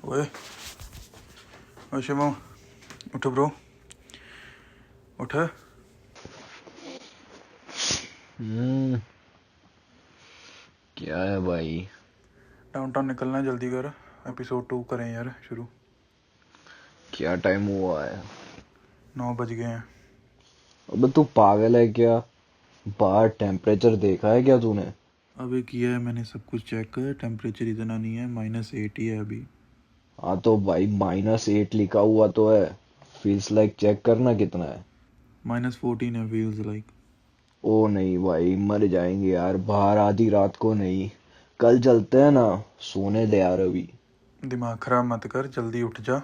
ओए ओए शिवम, उठ ब्रो, उठ। क्या है भाई? डाउनटाउन निकलना है, जल्दी कर। एपिसोड 2 करें यार शुरू। क्या टाइम हुआ है? 9 बज गए हैं। अबे तू पागल है क्या? बाहर टेम्परेचर देखा है क्या तूने? अबे किया है मैंने, सब कुछ चेक कर। टेम्परेचर इतना नहीं है, -8 ही है अभी। हाँ तो भाई -8 लिखा हुआ तो है। फील्स लाइक चेक करना कितना है। -14 है, फील्स लाइक। ओ नहीं भाई, मर जाएंगे यार बाहर आधी रात को। नहीं, कल चलते हैं ना। सोने दे यार अभी। दिमाग खराब मत कर, जल्दी उठ जा,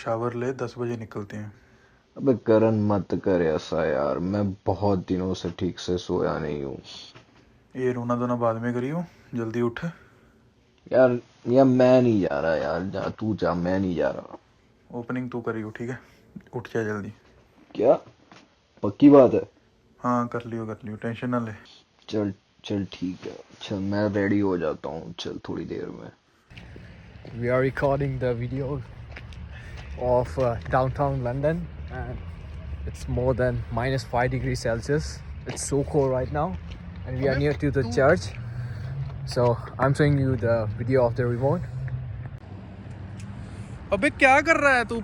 शावर ले, 10 बजे निकलते हैं। अबे करन मत कर ऐसा यार, मैं बहुत दिनों से ठीक से सोया नहीं हूँ। ये रोना धोना बाद में करियो, जल्दी उठ। यार यार मैं नहीं जा रहा यार, जा तू जा, मैं नहीं जा रहा। ओपनिंग तू करियो, ठीक है? उठ जा जल्दी। क्या? पक्की बात है? हाँ कर लियो, टेंशन ना ले। चल चल ठीक है, चल मैं रेडी हो जाता हूँ, चल थोड़ी देर में। We are recording the video of downtown London, and it's more than -5 degrees Celsius. It's so cold right now, and we are near to the church. So I'm showing you the video of the remote. अबे क्या कर रहा है तू?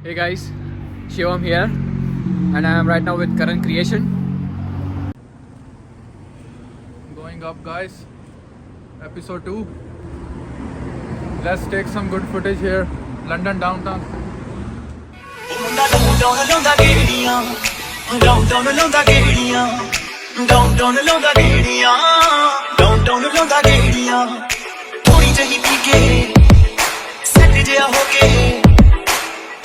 Hey guys, Shivam here, and I am right now with Karankreations. Going up guys, episode 2. Let's take some good footage here, London downtown. थोड़ी जही P के set जिया हो के,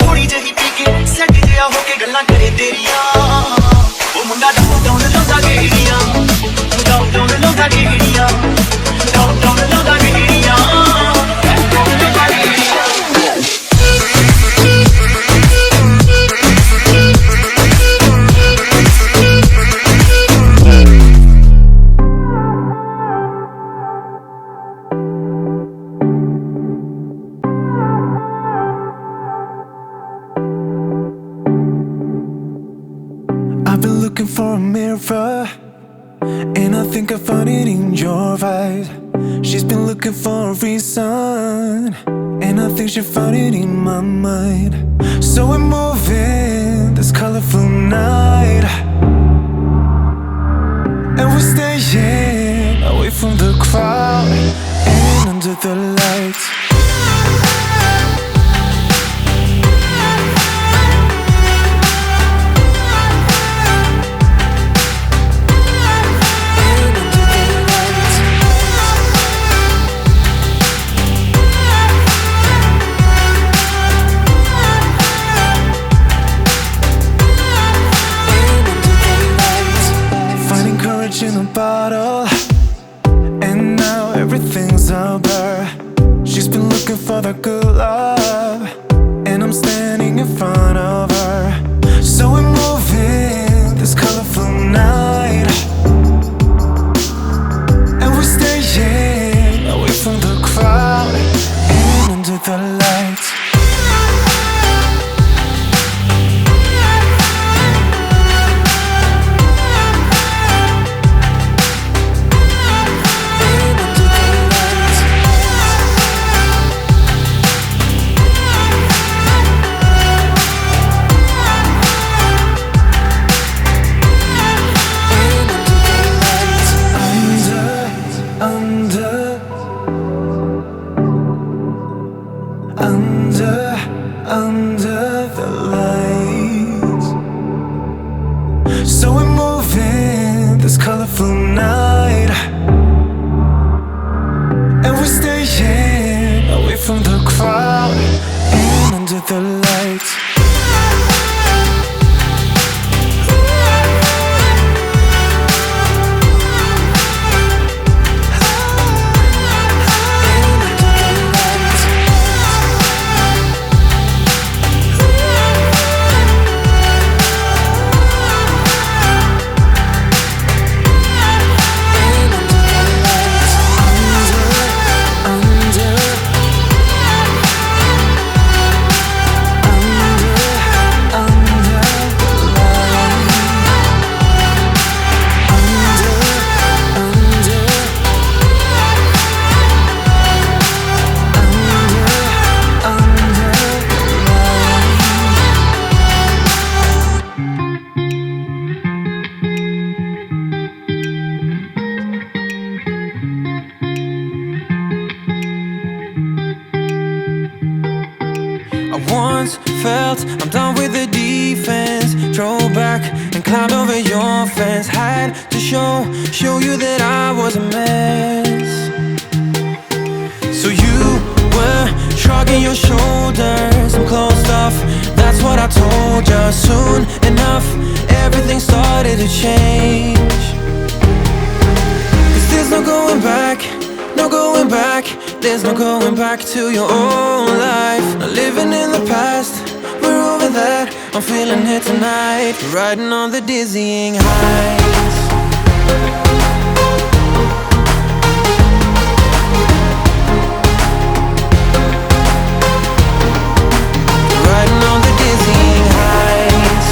थोड़ी जही पी के सेट जिया हो के गल्लां करे तेरियां। ओ मुंडा डाउन लाਉਂਦਾ ਗੇੜੀਆਂ, डाउन ਲਾਉਂਦਾ ਗੇੜੀਆਂ, डाउन ਲਾਉਂਦਾ ਗੇੜੀਆਂ। I've been looking for a mirror, and I think I found it in your eyes. She's been looking for a reason, and I think she found it in my mind. So we're moving this colorful night, and we're staying away from the crowd and under the lights. In a bottle, and now everything's about her. She's been looking for the good love, and I'm standing in front of her. So we're moving this colorful night, and we're staying away from the crowd and under the lights. felt I'm done with the defense. Drove back and climbed over your fence. Had to show you that I was a mess. So you were shrugging your shoulders. I'm closed off, that's what I told you. Soon enough, everything started to change. Cause there's no going back, no going back. There's no going back to your old life. Not living in the past, we're over that. I'm feeling it tonight, riding on the dizzying highs. Riding on the dizzying highs.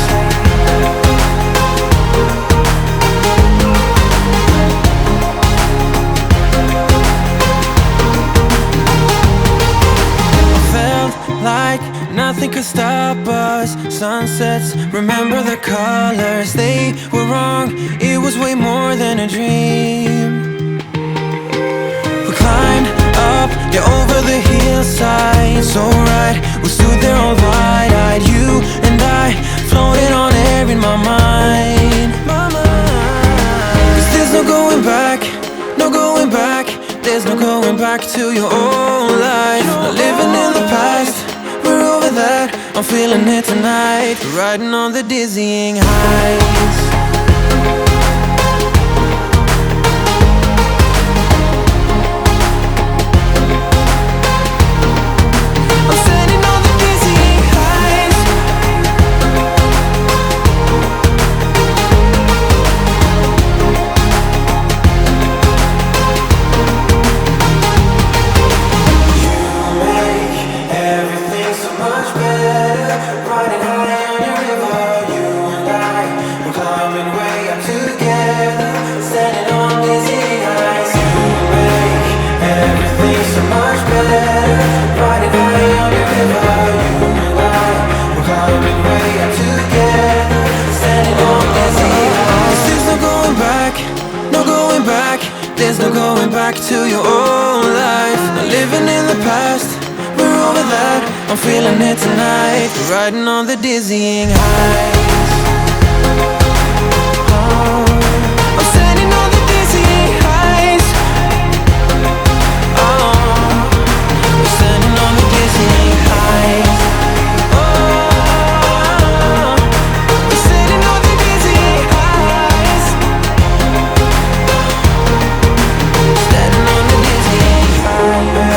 Felt like nothing could stop us. Sunsets, remember the colors. They were wrong, it was way more than a dream. We climbed up, yeah, over the hillside. So right, we stood there all wide-eyed. You and I floated on air in my mind. Cause there's no going back, no going back. There's no going back to your old life. Not living in the past, we're over that. I'm feeling it tonight, riding on the dizzying highs. I'm standing on the dizzying highs. Everything's so much better, riding high on your river. You and I, we're climbing way up together, standing on dizzy heights. You make everything so much better, riding high on your river. You and I, we're climbing way up together, standing on dizzy heights. There's no going back, no going back. There's no going back to your old life. Not living in the past, we're over that. I'm feeling it tonight, riding on the dizzying highs. Oh, I'm standing on the dizzying highs. Oh, I'm standing on the dizzying highs. Oh, I'm standing on the dizzying highs. Standing on the dizzying highs.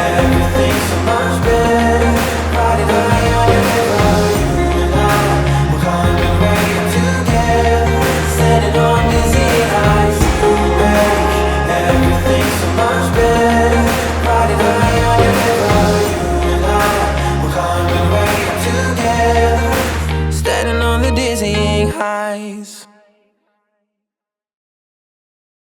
Everything's so much better, riding high on your river. You and I, we're climbing way up together, standing on dizzy heights. You make everything so much better, riding high on your river. You and I, we're climbing way up together, standing on the dizzying heights.